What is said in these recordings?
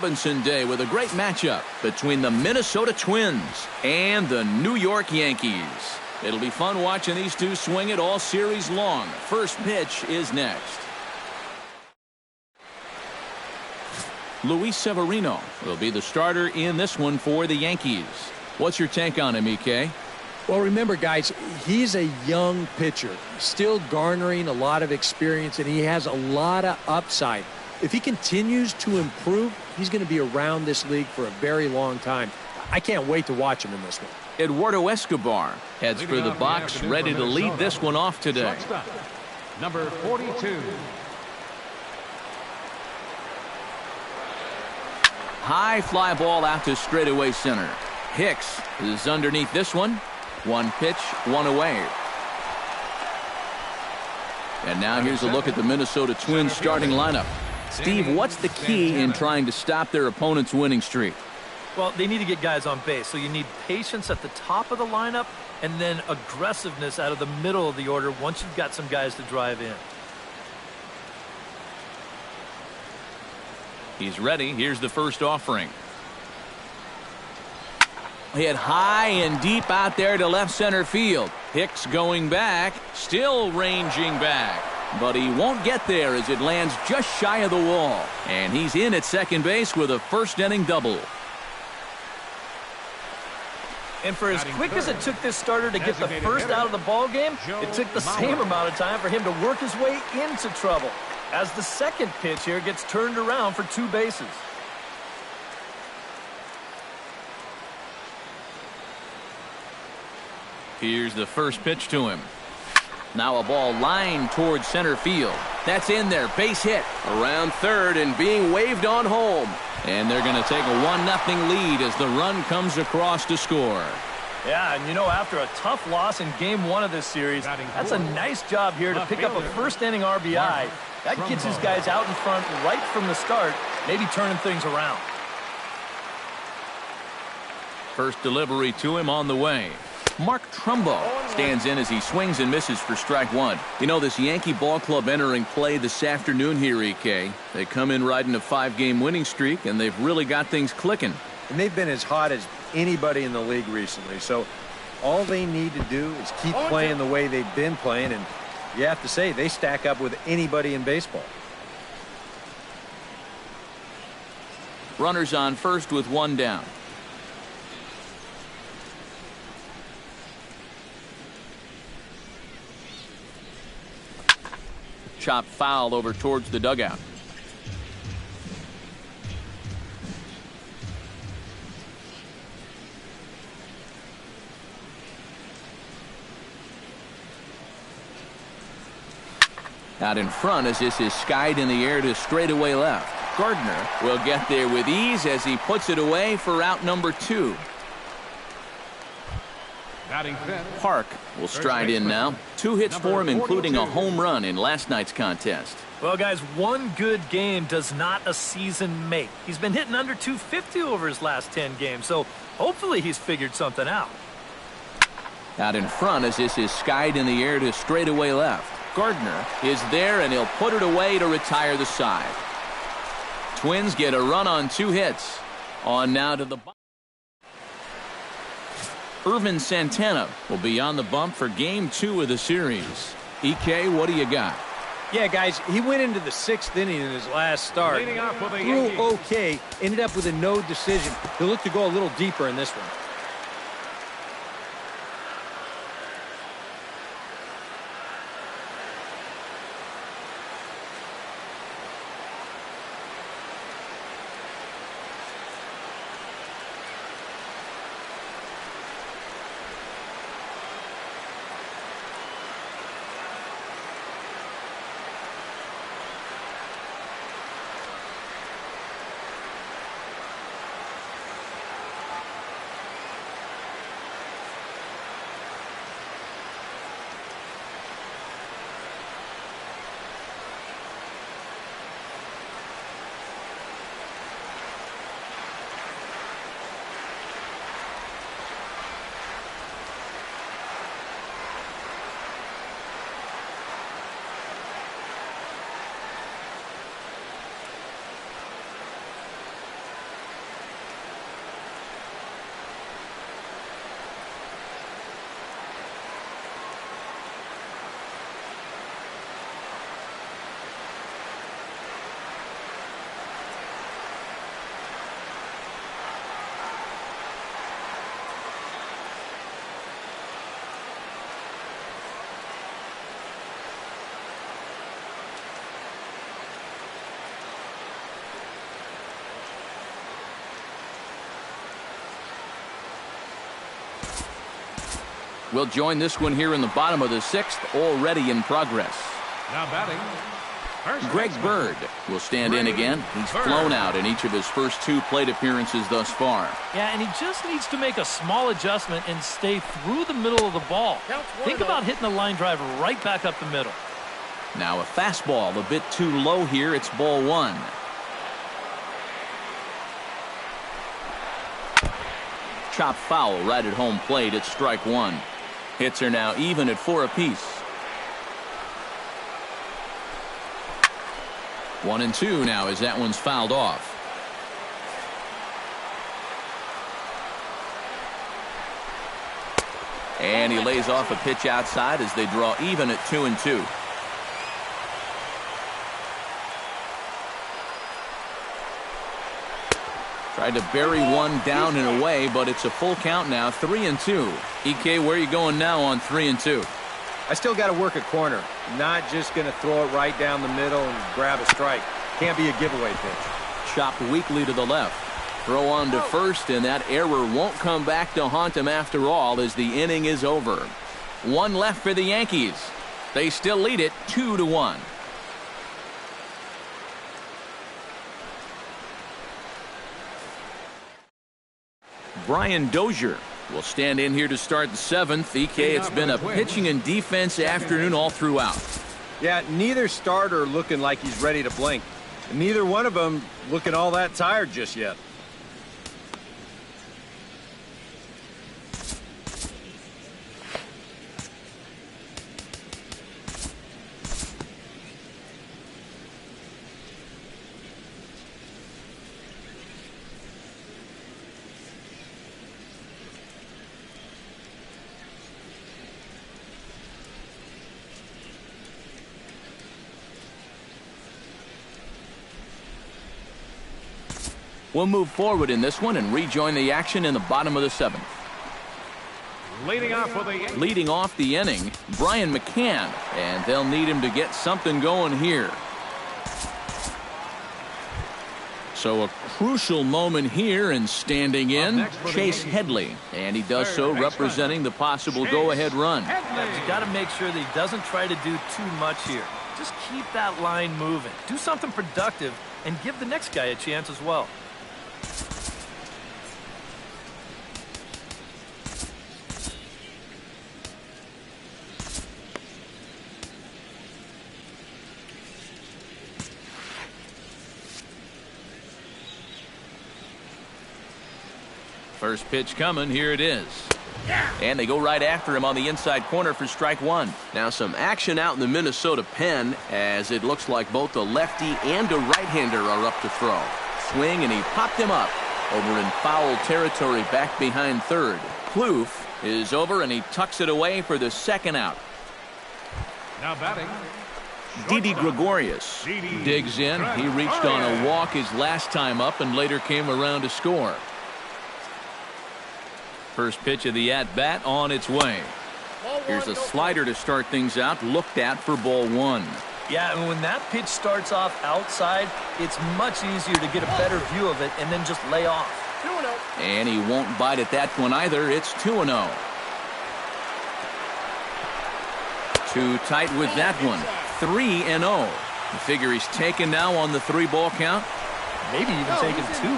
Robinson Day with a great matchup between the Minnesota Twins and the New York Yankees. It'll be fun watching these two swing it all series long. First pitch is next. Luis Severino will be the starter in this one for the Yankees. What's your take on him, EK? Well, remember, guys, he's a young pitcher, still garnering a lot of experience, and he has a lot of upside. If he continues to improve, he's going to be around this league for a very long time. I can't wait to watch him in this one. Eduardo Escobar heads for the box, ready to lead this one off today. Number 42. High fly ball out to straightaway center. Hicks is underneath this one. One pitch, one away. And now here's a look at the Minnesota Twins starting lineup. Steve, what's the key in trying to stop their opponent's winning streak? Well, they need to get guys on base, so you need patience at the top of the lineup and then aggressiveness out of the middle of the order once you've got some guys to drive in. He's ready. Here's the first offering. Hit high and deep out there to left center field. Hicks going back, still ranging back. But he won't get there as it lands just shy of the wall. And he's in at second base with a first-inning double. And for as quick as it took this starter to get the first out of the ball game, it took the same amount of time for him to work his way into trouble as the second pitch here gets turned around for two bases. Here's the first pitch to him. Now a ball lined towards center field. That's in there. Base hit around third and being waved on home. And they're going to take a 1-0 lead as the run comes across to score. Yeah, and you know, after a tough loss in game one of this series, that's a nice job here to pick up a first-inning RBI. That gets his guys out in front right from the start, maybe turning things around. First delivery to him on the way. Mark Trumbo stands in as he swings and misses for strike one. You know, this Yankee ball club entering play this afternoon here, EK. They come in riding a 5-game winning streak, and they've really got things clicking. And they've been as hot as anybody in the league recently. So all they need to do is keep playing the way they've been playing, and you have to say they stack up with anybody in baseball. Runners on first with one down. Chop foul over towards the dugout. Out in front as this is skied in the air to straightaway left. Gardner will get there with ease as he puts it away for out number 2. Park will stride in now. 2 hits for him, including a home run in last night's contest. Well, guys, one good game does not a season make. He's been hitting under 250 over his last 10 games, so hopefully he's figured something out. Out in front as this is skied in the air to straightaway left. Gardner is there, and he'll put it away to retire the side. Twins get a run on 2 hits. On now to the bottom. Irvin Santana will be on the bump for game 2 of the series. EK, what do you got? Yeah, guys, he went into the 6th inning in his last start. Threw okay, ended up with a no decision. He'll look to go a little deeper in this one. We'll join this one here in the bottom of the 6th, already in progress. Now batting, Greg Bird will stand in again. He's flown out in each of his first 2 plate appearances thus far. Yeah, and he just needs to make a small adjustment and stay through the middle of the ball. Think about hitting the line drive right back up the middle. Now a fastball a bit too low here. It's ball 1. Chop foul right at home plate. It's strike 1. Hits are now even at 4 apiece. 1-2 now as that one's fouled off. And he lays off a pitch outside as they draw even at 2-2. Tried to bury one down and away, but it's a full count now, 3-2. EK, where are you going now on 3-2? I still got to work a corner. Not just going to throw it right down the middle and grab a strike. Can't be a giveaway pitch. Chopped weakly to the left. Throw on to first, and that error won't come back to haunt him after all as the inning is over. 1 left for the Yankees. They still lead it 2-1. Brian Dozier will stand in here to start the 7th. EK, it's been a pitching and defense afternoon all throughout. Yeah, neither starter looking like he's ready to blink. And neither one of them looking all that tired just yet. We'll move forward in this one and rejoin the action in the bottom of the 7th. leading off the inning, Brian McCann, and they'll need him to get something going here. So a crucial moment here, and standing in, Chase Headley, and he does so representing the possible go-ahead run. You got to make sure that he doesn't try to do too much here. Just keep that line moving. Do something productive and give the next guy a chance as well. First pitch coming. Here it is. And they go right after him on the inside corner for strike 1. Now some action out in the Minnesota pen as it looks like both a lefty and a right-hander are up to throw. Swing, and he popped him up over in foul territory back behind third. Plouffe is over, and he tucks it away for the second out. now batting. Didi Gregorius digs in. He reached on a walk his last time up and later came around to score. First pitch of the at-bat on its way. Here's a slider to start things out, looked at for ball 1. Yeah, and when that pitch starts off outside, it's much easier to get a better view of it and then just lay off. 2-0. And he won't bite at that one either. It's 2-0. Too tight with that one. 3-0. You figure he's taken now on the 3-ball count. Maybe even taking 2.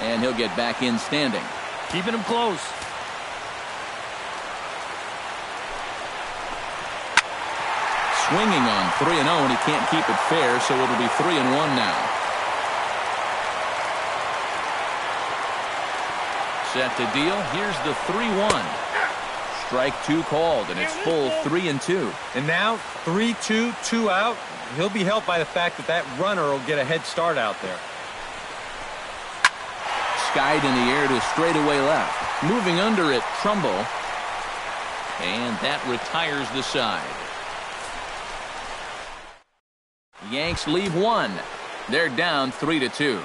And he'll get back in standing. Keeping him close. Swinging on 3-0, and he can't keep it fair, so it'll be 3-1 now. Set to deal. Here's the 3-1. Strike 2 called, and it's full 3-2. And now 3-2, 2 out. He'll be helped by the fact that that runner will get a head start out there. Skied in the air to straightaway left. Moving under it, Trumbo. And that retires the side. Yanks leave 1. They're down 3-2.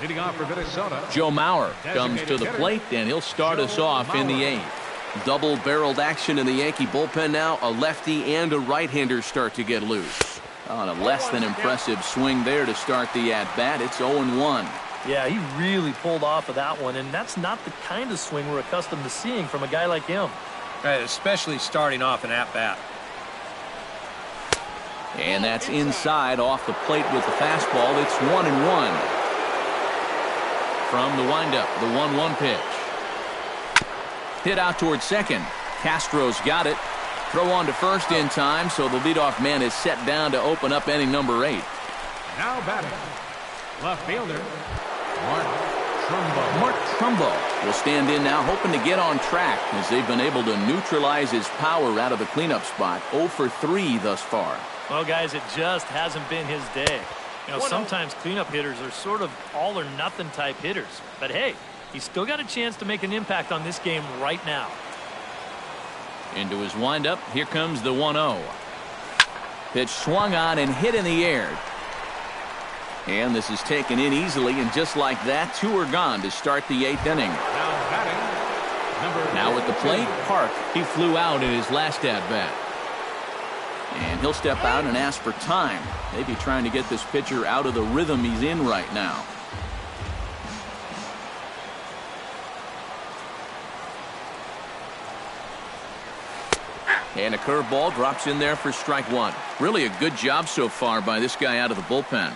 Leading off for Minnesota, Joe Mauer comes to the plate, and he'll start us off in the 8th. Double-barreled action in the Yankee bullpen now. A lefty and a right-hander start to get loose. On a less than impressive swing there to start the at-bat. It's 0-1. Yeah, he really pulled off of that one, and that's not the kind of swing we're accustomed to seeing from a guy like him. Especially starting off an at-bat. And that's inside off the plate with the fastball. It's 1-1. From the windup, the 1-1 pitch. Hit out towards second. Castro's got it. Throw on to first in time, so the leadoff man is set down to open up inning number 8. Now batting, left fielder, Mark Trumbo. Mark Trumbo will stand in now, hoping to get on track as they've been able to neutralize his power out of the cleanup spot. 0 for 3 thus far. Well, guys, it just hasn't been his day. You know, sometimes cleanup hitters are sort of all or nothing type hitters. But hey, he's still got a chance to make an impact on this game right now. Into his windup, here comes the 1-0. Pitch swung on and hit in the air. And this is taken in easily, and just like that, 2 are gone to start the 8th inning. Now at the plate, Park. He flew out in his last at-bat. And he'll step out and ask for time. Maybe trying to get this pitcher out of the rhythm he's in right now. And a curveball drops in there for strike 1. Really a good job so far by this guy out of the bullpen.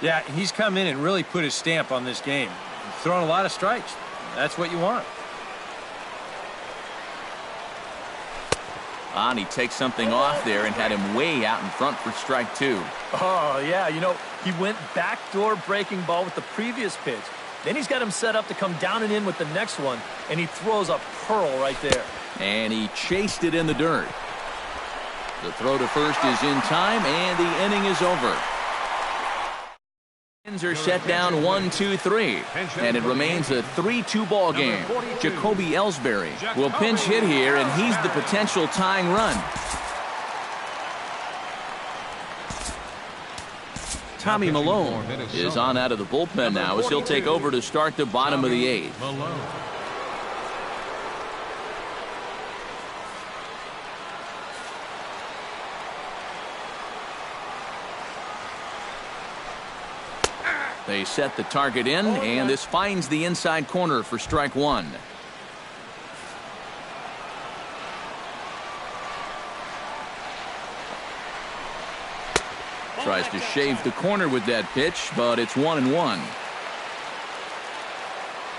Yeah, he's come in and really put his stamp on this game. He's throwing a lot of strikes. That's what you want. And he takes something off there and had him way out in front for strike 2. Oh, yeah, you know, he went backdoor breaking ball with the previous pitch. Then he's got him set up to come down and in with the next one, and he throws a pearl right there. And he chased it in the dirt. The throw to first is in time, and the inning is over. Are set down 1-2-3, and it remains a 3-2 ball game. Jacoby Ellsbury will pinch hit here, and he's the potential tying run. Tommy Malone is on out of the bullpen now as he'll take over to start the bottom of the 8th. They set the target in, and this finds the inside corner for strike 1. Tries to shave the corner with that pitch, but it's 1-1.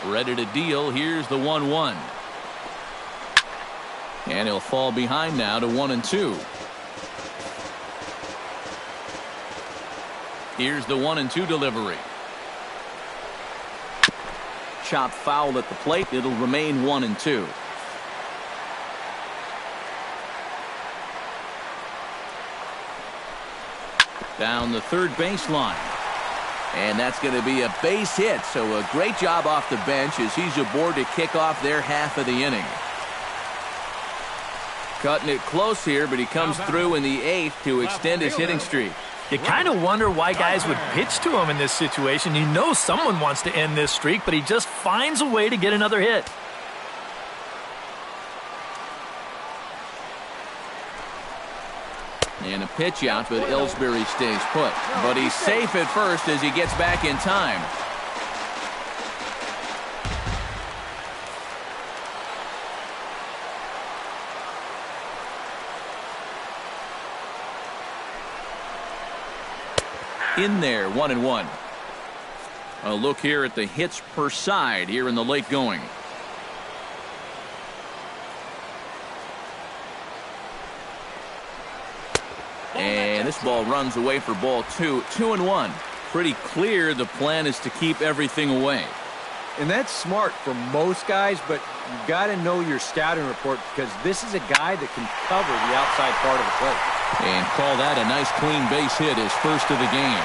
Ready to deal. Here's the 1-1. And he'll fall behind now to 1-2. Here's the 1-2 delivery. Chop foul at the plate. It'll remain 1-2. Down the third baseline. And that's going to be a base hit. So a great job off the bench as he's aboard to kick off their half of the inning. Cutting it close here, but he comes through in the 8th to extend his hitting streak. You kind of wonder why guys would pitch to him in this situation. You know someone wants to end this streak, but he just finds a way to get another hit. And a pitch out, but Ellsbury stays put. But he's safe at first as he gets back in time. In there, 1-1. A look here at the hits per side here in the late going. And this ball runs away for ball 2. 2-1. Pretty clear the plan is to keep everything away. And that's smart for most guys, but you've got to know your scouting report because this is a guy that can cover the outside part of the plate. And call that a nice clean base hit, his first of the game.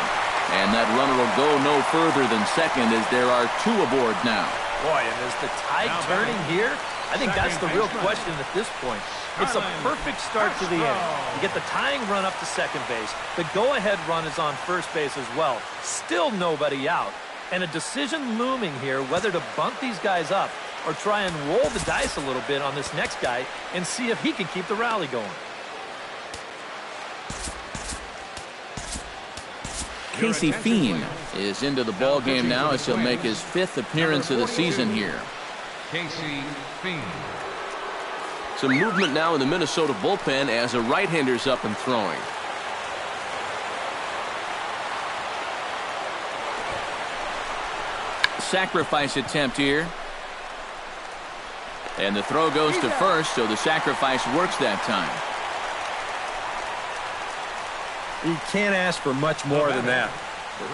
And that runner will go no further than second as there are 2 aboard now. Boy, and is the tide turning here? I think that's the real question at this point. It's a perfect start to the inning. You get the tying run up to second base. The go-ahead run is on first base as well. Still nobody out. And a decision looming here whether to bunt these guys up or try and roll the dice a little bit on this next guy and see if he can keep the rally going. Casey Fiend is into the ball game now as he'll make his 5th appearance of the season here. Casey Fiend. Some movement now in the Minnesota bullpen as a right-hander's up and throwing. Sacrifice attempt here. And the throw goes to first, so the sacrifice works that time. You can't ask for much more than that.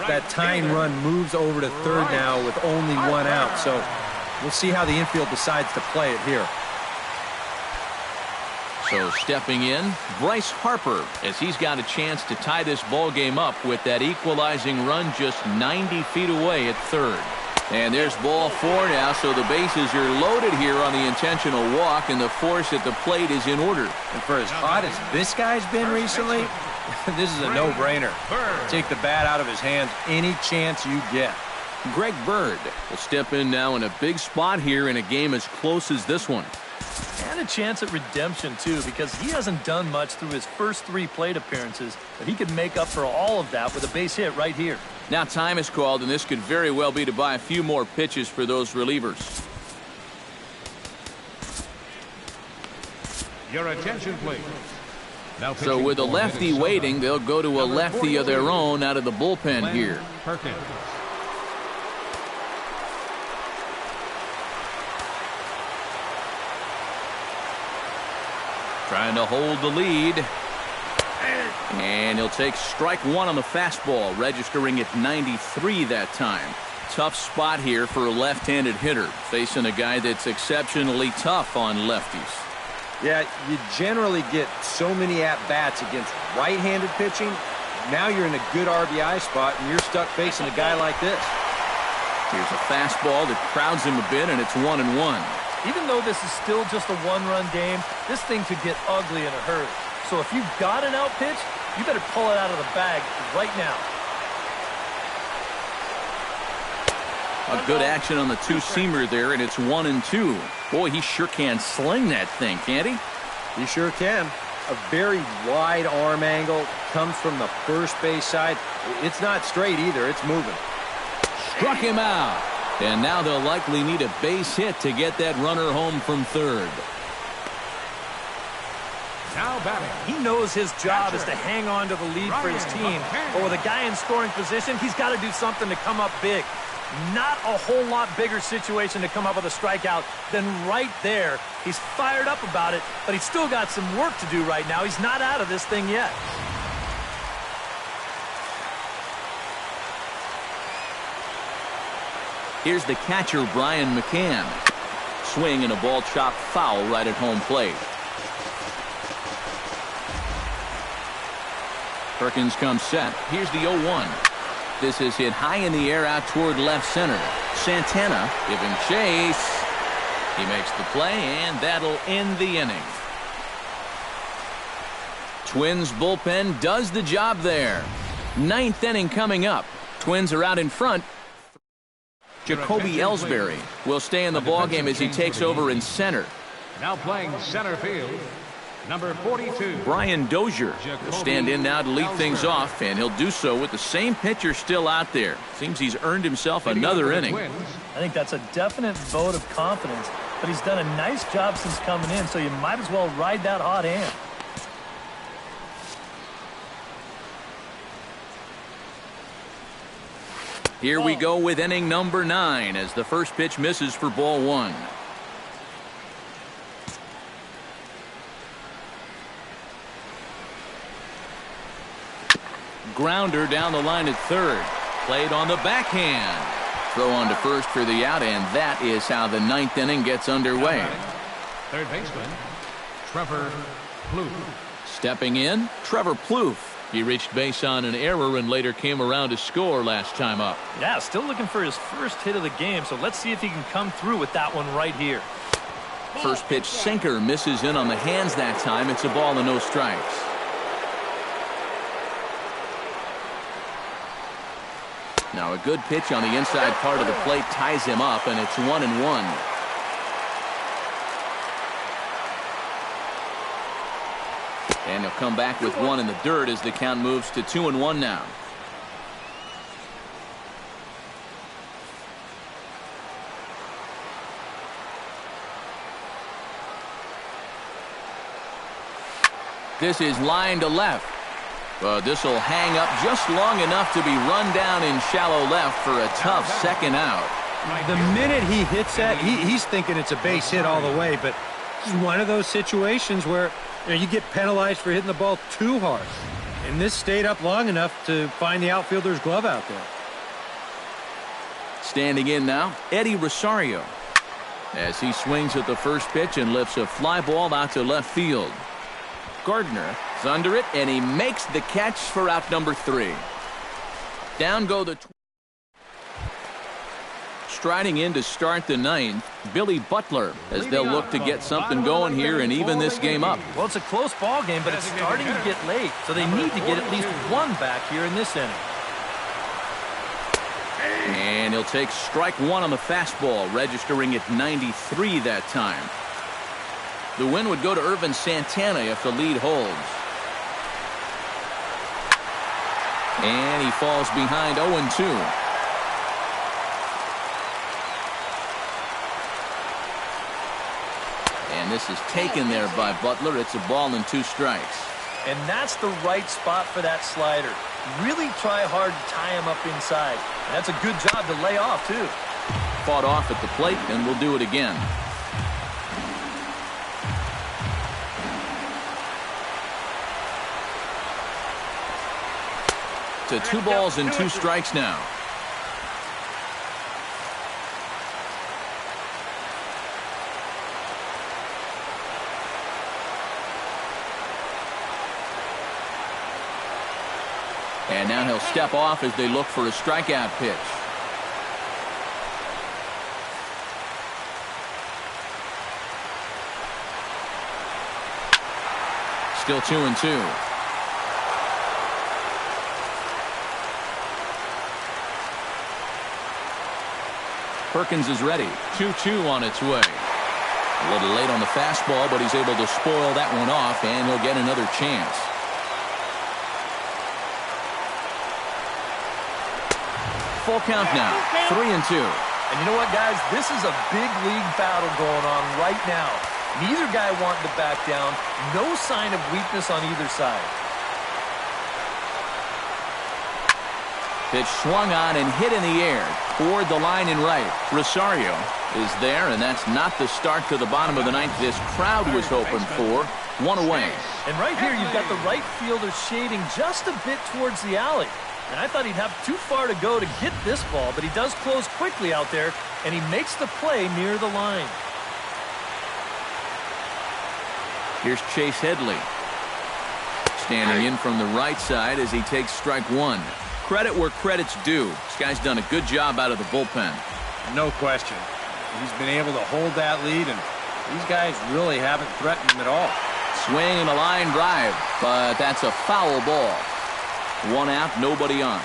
That tying run moves over to third now with only one out, so we'll see how the infield decides to play it here. So stepping in, Bryce Harper, as he's got a chance to tie this ball game up with that equalizing run just 90 feet away at third. And there's ball 4 now, so the bases are loaded here on the intentional walk, and the force at the plate is in order. And for as hot as this guy's been recently, this is a no-brainer. Take the bat out of his hands any chance you get. Greg Bird will step in now in a big spot here in a game as close as this one. And a chance at redemption, too, because he hasn't done much through his first 3 plate appearances, but he could make up for all of that with a base hit right here. Now time is called, and this could very well be to buy a few more pitches for those relievers. Your attention, please. Now so with a lefty waiting, they'll go to a lefty of their own out of the bullpen here. Perkins. Trying to hold the lead. And he'll take strike 1 on the fastball, registering at 93 that time. Tough spot here for a left-handed hitter, facing a guy that's exceptionally tough on lefties. Yeah, you generally get so many at-bats against right-handed pitching. Now you're in a good RBI spot, and you're stuck facing a guy like this. Here's a fastball that crowds him a bit, and it's 1-1. Even though this is still just a one-run game, this thing could get ugly in a hurry. So if you've got an out pitch, you better pull it out of the bag right now. A good action on the two-seamer there, and it's 1-2. Boy, he sure can sling that thing, can't he? He sure can. A very wide arm angle, comes from the first base side. It's not straight either, it's moving. Struck him out. And now they'll likely need a base hit to get that runner home from third. Now batting. He knows his job is to hang on to the lead for his team. But with a guy in scoring position, he's got to do something to come up big. Not a whole lot bigger situation to come up with a strikeout than right there. He's fired up about it, but he's still got some work to do right now. He's not out of this thing yet. Here's the catcher, Brian McCann. Swing and a ball chopped foul right at home plate. Perkins comes set. Here's the 0-1. This is hit high in the air out toward left center. Santana giving chase. He makes the play, and that'll end the inning. Twins bullpen does the job there. 9th inning coming up. Twins are out in front. Jacoby Ellsbury will stay in the ballgame as he takes over in center. Now playing center field, number 42. Brian Dozier will stand in now to lead things off, and he'll do so with the same pitcher still out there. Seems he's earned himself another inning. I think that's a definite vote of confidence, but he's done a nice job since coming in, so you might as well ride that hot hand. Here we go with inning number 9 as the first pitch misses for ball 1. Grounder down the line at third. Played on the backhand. Throw on to first for the out, and that is how the 9th inning gets underway. Third baseman, Trevor Plouffe. Stepping in, Trevor Plouffe. He reached base on an error and later came around to score last time up. Yeah, still looking for his first hit of the game, so let's see if he can come through with that one right here. First pitch sinker misses in on the hands that time. It's a ball and no strikes. Now a good pitch on the inside part of the plate ties him up, and it's 1-1. And he'll come back with one in the dirt as the count moves to 2-1 now. This is line to left. But this will hang up just long enough to be run down in shallow left for a tough second out. The minute he hits that, he's thinking it's a base hit all the way, but it's one of those situations where you get penalized for hitting the ball too hard. And this stayed up long enough to find the outfielder's glove out there. Standing in now, Eddie Rosario, as he swings at the first pitch and lifts a fly ball out to left field. Gardner is under it, and he makes the catch for out number 3. Down go the... Striding in to start the 9th, Billy Butler, as they'll look to get something going here and even this game up. Well, it's a close ball game, but it's starting to get late, so they need to get at least one back here in this inning. And he'll take strike 1 on the fastball, registering at 93 that time. The win would go to Irvin Santana if the lead holds. And he falls behind 0-2. And this is taken there by Butler. It's a ball and 2 strikes. And that's the right spot for that slider. Really try hard to tie him up inside. And that's a good job to lay off, too. Fought off at the plate, and we'll do it again. To 2 balls and 2 strikes now. And now he'll step off as they look for a strikeout pitch. Still 2-2. Perkins is ready. 2-2 on its way. A little late on the fastball, but he's able to spoil that one off, and he'll get another chance. Full count now, 3-2. And you know what, guys? This is a big league battle going on right now. Neither guy wanting to back down. No sign of weakness on either side. Pitch swung on and hit in the air toward the line and right. Rosario is there, and that's not the start to the bottom of the 9th this crowd was hoping for. 1 away. And right here, you've got the right fielder shading just a bit towards the alley. And I thought he'd have too far to go to get this ball, but he does close quickly out there, and he makes the play near the line. Here's Chase Headley. Standing in from the right side as he takes strike 1. Credit where credit's due. This guy's done a good job out of the bullpen. No question. He's been able to hold that lead, and these guys really haven't threatened him at all. Swing and a line drive, but that's a foul ball. 1 out, nobody on.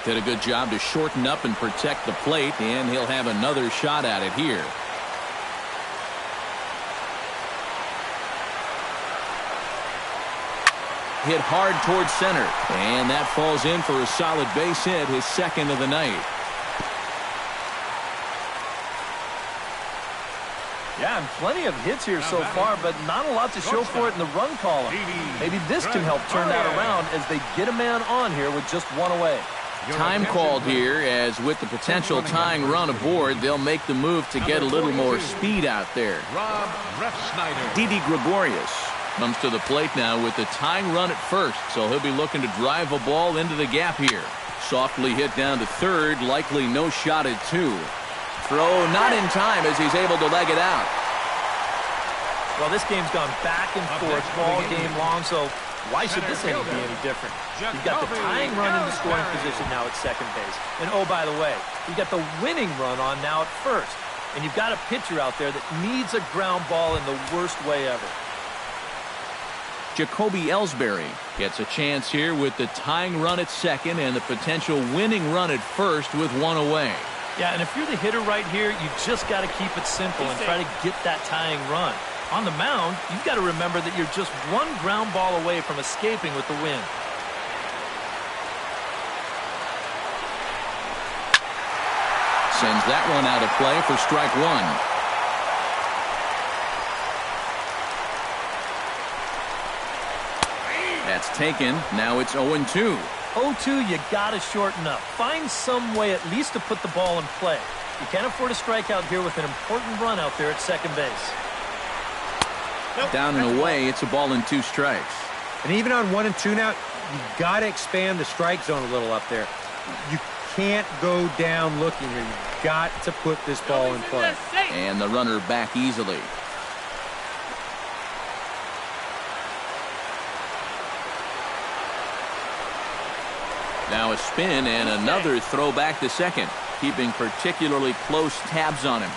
Did a good job to shorten up and protect the plate, and he'll have another shot at it here. Hit hard towards center, and that falls in for a solid base hit, his 2nd of the night. Yeah, and plenty of hits here so far, but not a lot to show for it in the run column. Maybe this can help turn that around as they get a man on here with just 1 away. Time called here, as with the potential tying run aboard, they'll make the move to get a little more speed out there. Didi Gregorius comes to the plate now with the tying run at first, so he'll be looking to drive a ball into the gap here. Softly hit down to 3rd, likely no shot at 2. Throw not in time as he's able to leg it out. Well, this game's gone back and forth all game long, so why should this inning be any different? You've got the tying run in the scoring position now at second base. And oh, by the way, you've got the winning run on now at first. And you've got a pitcher out there that needs a ground ball in the worst way ever. Jacoby Ellsbury gets a chance here with the tying run at second and the potential winning run at first with 1 away. Yeah, and if you're the hitter right here, you just got to keep it simple and try to get that tying run. On the mound, you've got to remember that you're just 1 ground ball away from escaping with the win. Sends that one out of play for strike 1. taken. Now it's 0-2. 0-2, you got to shorten up. Find some way at least to put the ball in play. You can't afford a strikeout here with an important run out there at second base. Down and away, it's a ball and 2 strikes. And even on 1 and 2 now, you got to expand the strike zone a little up there. You can't go down looking here. You've got to put this ball in play. And the runner back easily. Now a spin and another throw back to second, keeping particularly close tabs on him.